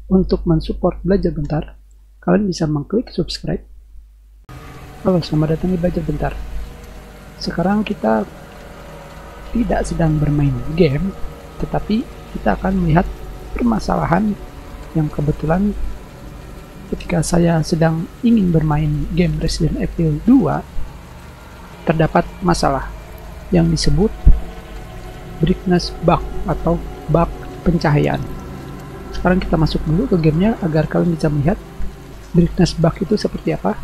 Untuk mensupport Belajar Bentar, kalian bisa mengklik subscribe. Halo, selamat datang di Belajar Bentar. Sekarang kita tidak sedang bermain game, tetapi kita akan melihat permasalahan yang kebetulan ketika saya sedang ingin bermain game Resident Evil 2, terdapat masalah yang disebut brightness bug atau bug pencahayaan. Sekarang kita masuk dulu ke gamenya agar kalian bisa melihat brightness bug itu seperti apa.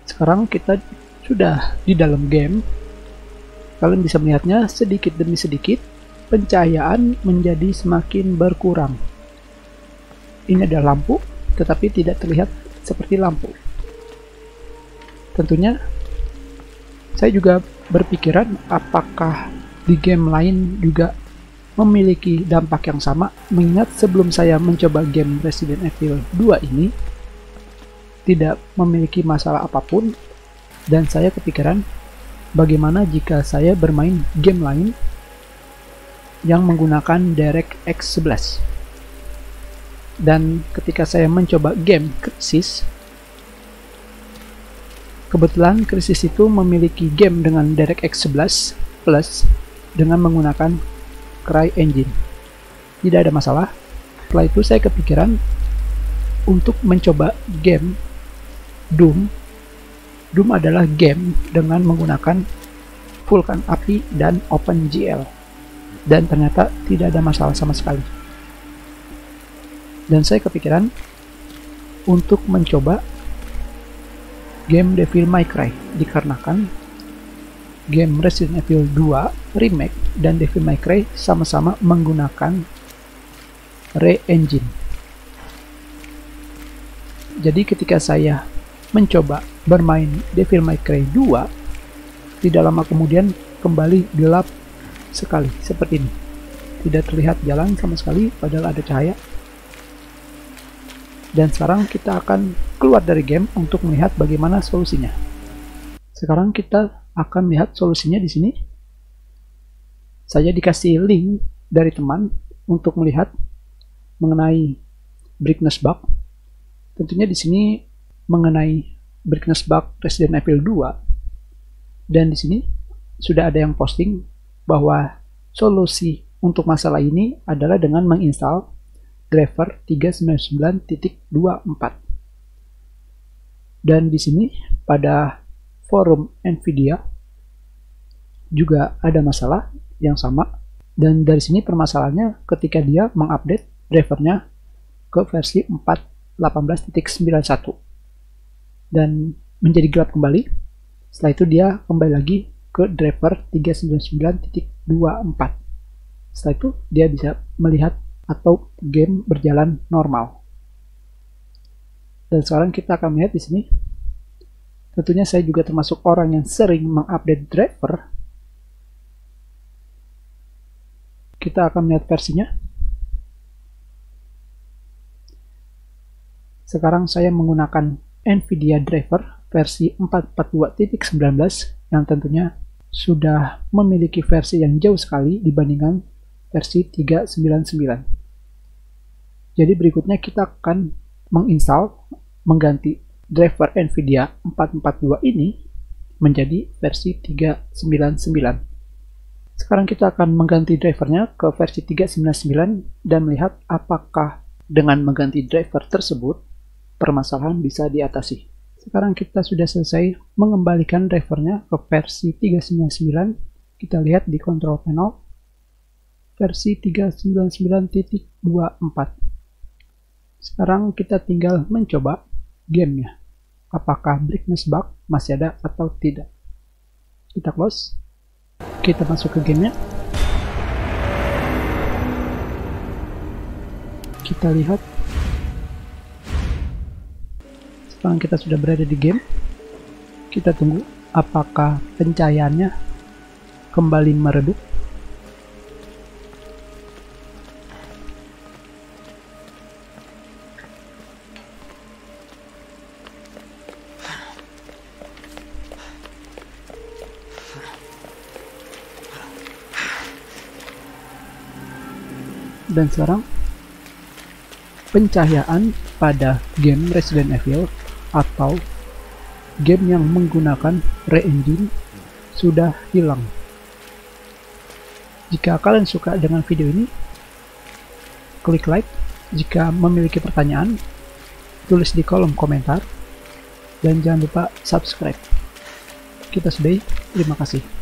Sekarang kita sudah di dalam game. Kalian bisa melihatnya sedikit demi sedikit pencahayaan menjadi semakin berkurang. Ini ada lampu, tetapi tidak terlihat seperti lampu. Tentunya saya juga berpikiran apakah di game lain juga memiliki dampak yang sama, mengingat sebelum saya mencoba game Resident Evil 2 ini tidak memiliki masalah apapun, dan saya kepikiran bagaimana jika saya bermain game lain yang menggunakan DirectX 11. Dan ketika saya mencoba game Crysis, kebetulan Crysis itu memiliki game dengan DirectX 11 plus dengan menggunakan CryEngine. Tidak ada masalah. Setelah itu saya kepikiran untuk mencoba game Doom. Doom adalah game dengan menggunakan vulkan api dan OpenGL. Dan ternyata tidak ada masalah sama sekali. Dan saya kepikiran untuk mencoba game Devil May Cry, dikarenakan game Resident Evil 2 Remake dan Devil May Cry sama-sama menggunakan CryEngine. Jadi ketika saya mencoba bermain Devil May Cry 2, tidak lama kemudian kembali gelap sekali seperti ini. Tidak terlihat jalan sama sekali padahal ada cahaya. Dan sekarang kita akan keluar dari game untuk melihat bagaimana solusinya. Sekarang kita akan lihat solusinya di sini. Saya dikasih link dari teman untuk melihat mengenai brightness bug. Tentunya di sini mengenai brightness bug Resident Evil 2. Dan di sini sudah ada yang posting bahwa solusi untuk masalah ini adalah dengan menginstal driver 399.24. Dan di sini pada forum Nvidia juga ada masalah yang sama, dan dari sini permasalahannya ketika dia mengupdate drivernya ke versi 4.18.91 dan menjadi gelap kembali. Setelah itu dia kembali lagi ke driver 399.24. Setelah itu dia bisa melihat atau game berjalan normal. Dan sekarang kita akan melihat di sini. Tentunya saya juga termasuk orang yang sering mengupdate driver. Kita akan melihat versinya. Sekarang saya menggunakan Nvidia driver versi 442.19 yang tentunya sudah memiliki versi yang jauh sekali dibandingkan versi 399. Jadi berikutnya kita akan mengganti driver Nvidia 442 ini menjadi versi 399. Sekarang kita akan mengganti drivernya ke versi 399 dan melihat apakah dengan mengganti driver tersebut permasalahan bisa diatasi. Sekarang kita sudah selesai mengembalikan drivernya ke versi 399. Kita lihat di control panel versi 399.24. Sekarang kita tinggal mencoba gamenya. Apakah brightness bug masih ada atau tidak. Kita close. Kita masuk ke gamenya. Kita lihat. Sekarang kita sudah berada di game. Kita tunggu apakah pencahayaannya kembali meredup. Dan sekarang pencahayaan pada game Resident Evil atau game yang menggunakan re-engine sudah hilang. Jika kalian suka dengan video ini, klik like. Jika memiliki pertanyaan, tulis di kolom komentar. Dan jangan lupa subscribe. Kita sudahi, terima kasih.